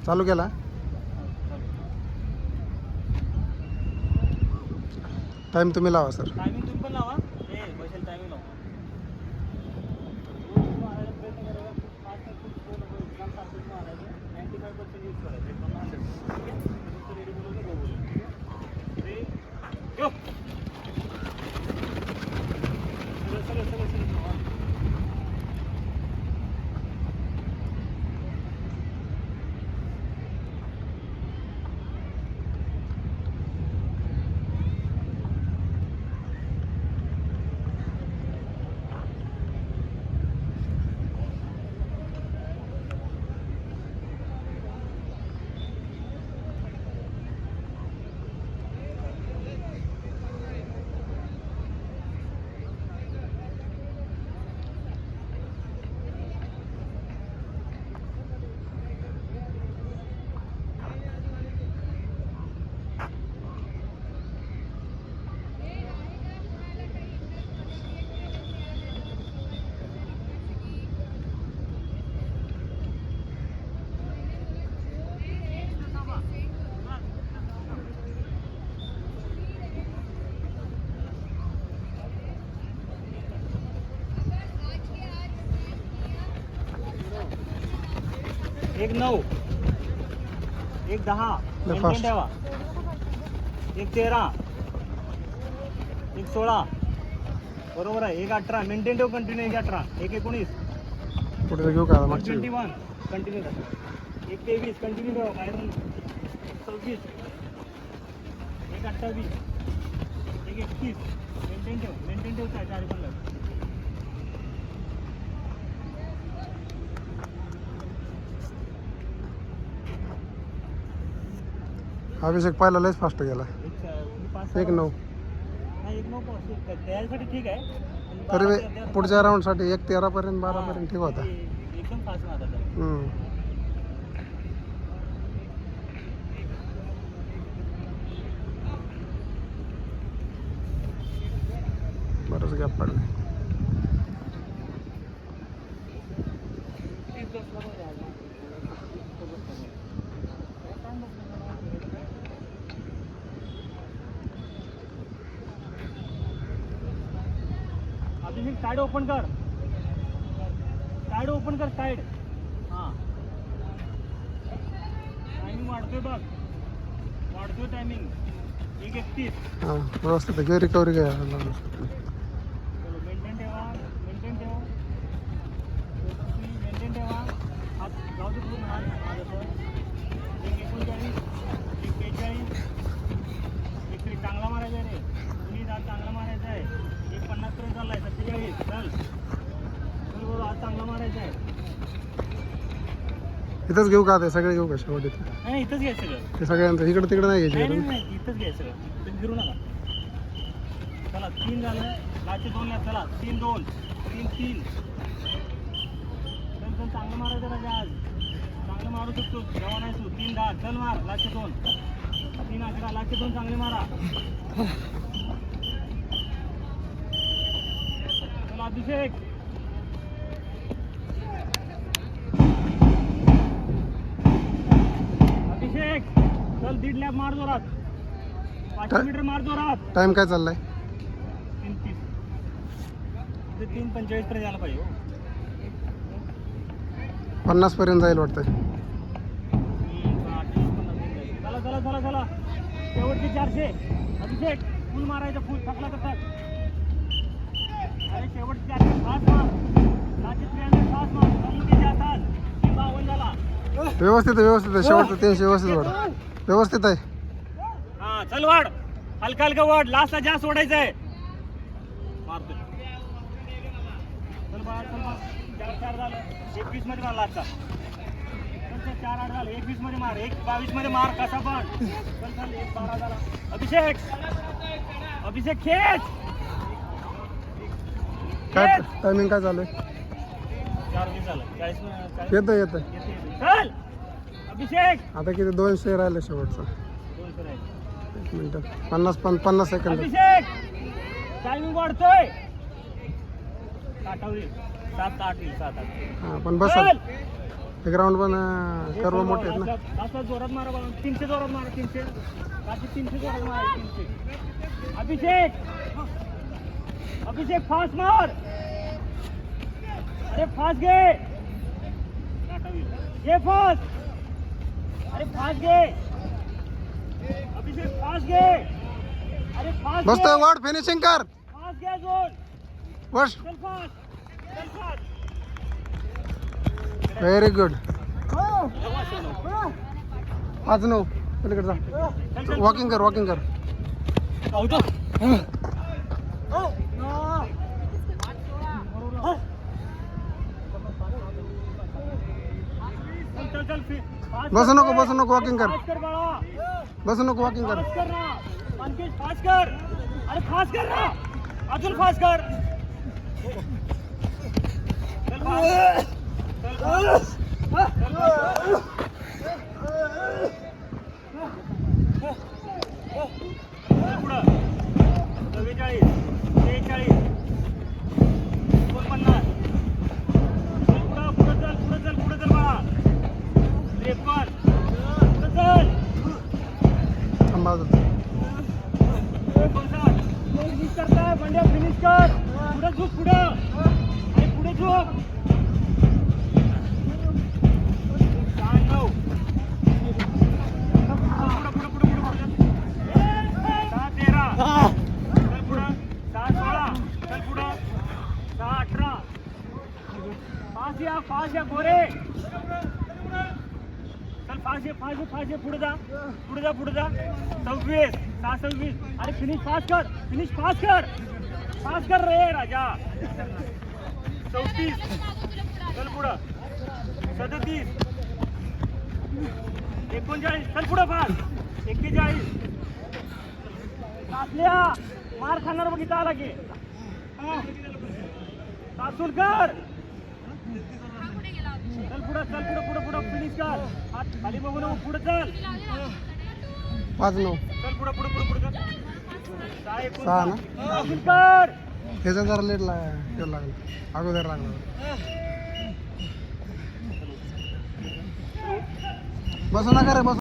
चालू केला. टाइम तुम्ही लावा सर. टायमिंग तुम्ही पण लावा. बसेल टायमिंग लावा. एक 9, एक 10, मेंटेन ठेवा. एक 13, एक 16, बरोबर आहे. एक 18 मेंटेन ठेव कंटिन्यू. एक 18, एक 19, पुढे घेऊ का मागच्या 21 कंटिन्यू करा. एक 23 कंटिन्यू ठेवा. बाहेरून 26, एक 28, एक 31 मेंटेन ठेव चारी पण लाग. अभिषेक पहिला लयच फास्ट गेला. 1-9 एक 9 तयारीसाठी ठीक आहे. तरी पुढच्या राऊंडसाठी 1-13 पर्यंत 12 पर्यंत ठीक होता. एकदम फास्ट मारतात. बरंच गॅप पडला. साइड ओपन कर. साइड. हां टायमिंग वाढतोय बघ. टायमिंग 1:31. हां व्यवस्थित आहे. रिकव्हरी घ्या. मेंटेन ठेवा. हात जाऊ दे पूर्ण. हात माझं 1:39, 1:42. एक तरी चांगला मारायचा आहे रे. तुम्ही चांगला मारायचा आहे. 1:50 पर्यंत चाललाय. 47 चल बरोबर. आज चांगला मारायचा आहे. इथंच घेऊ का ते सगळे घेऊ का शेवट इथं? नाही इथंच घ्यायचं सगळं. ते सगळ्यांचं इकडे तिकडे नाही घ्यायचे. नाही इथंच घ्यायचं सगळं. तुम्ही फिरू नका. चला 3 झालं. लाचे 2 या. चला 3-2 3-3. चल चांगलं मारायचं राजा. आज चांगलं मारू शकतो. जेव्हा नाही तू 3-10 चल मार. लाचे 2 3-11 लाचे 2 चांगले मारा. चला अभिषेक. चल 1.5 लॅप मार जोरात. 500 मीटर मार जोरात. टाइम काय चाललाय? 3:30. 3:45 पर्यंत यायला पाहिजे. 50 पर्यंत जाईल वाटतंय. चला शेवटचे 400. अभिषेक फुल मारायचं. फुल थकला तर थक. अरे शेवटचे 400 फास्ट मार. 300 फास्ट मार. 52 झाला. व्यवस्थित आहे. शेवटचं 300 व्यवस्थित वाढ. व्यवस्थित आहे. हा चल वाढ. हलका वाढ. लास्टला जास्त ओढायचं आहे. मारतो. चल बाळा. 4 झालं. 21 मध्ये मार लास्टचा. 4-8 झालं. 21 मध्ये मार. 1:22 मध्ये मार. कसा पण चल 1:12 झाला. अभिषेक खेच. काय टायमिंग काय झालंय? 4:20 झालं. 40 येतं. चल अभिषेक. आता किती 200 राहिले शेवटचं. 200 राहिले. 1 मिनिट. 50 सेकंद. अभिषेक टायमिंग वाढतोय. 7-8 होईल. 7-8 होईल. 7-8. हां पण बसल. हे ग्राउंड पण सर्व मोठे आहेत ना. असं जोरात मारा बघा. 300 जोरात मारा. 300 बाकी 300 जोरात मारा. 300 अभिषेक फास्ट मार. अरे फास्ट घे फास्ट. अरे फास्ट घे अभिषेक. फास्ट घे. अरे फास्ट मस्त वाढ फिनिशिंग कर. फास्ट घे जोर. बस चल फास्ट. चल फास्ट. Very good. 5-9 पलीकडे जा. वॉकिंग कर वॉकिंग कर. बसू नको वॉकिंग कर. बसू नको वॉकिंग कर. फास्ट कर. अरे फास्ट कर ना. अजून फास्ट कर. चल फास्ट. पुढं 44 43 49. पुढं चल बाळा. 53. पुढं चल. थांबा अजून. 59. फिनिश करताय बंड्या. फिनिश कर. पुढे झोप. पुढं आणि पुढे झोप. 96. पुढं 6-13. चल पुढं. 6-16. चल पुढं. 6-18. फास्ट या गोरे. चल फास्ट ये. पुढे जा. 26. 6-26. अरे फिनिश फास्ट कर. फास्ट कर रे राजा. 34. चल पुढं. 37. 39. चल पुढं फास्ट. 41. तासल्या मार खाणार बघितला आला की. तासूलकर. चल पुढं. फिनिश कर. हात खाली बघू नको. पुढे चल. 5-9 चल पुढं. चल 6 ना. तासूलकर. त्याचा जरा लेट लागला अगोदर लागला. बसू नका रे. बसू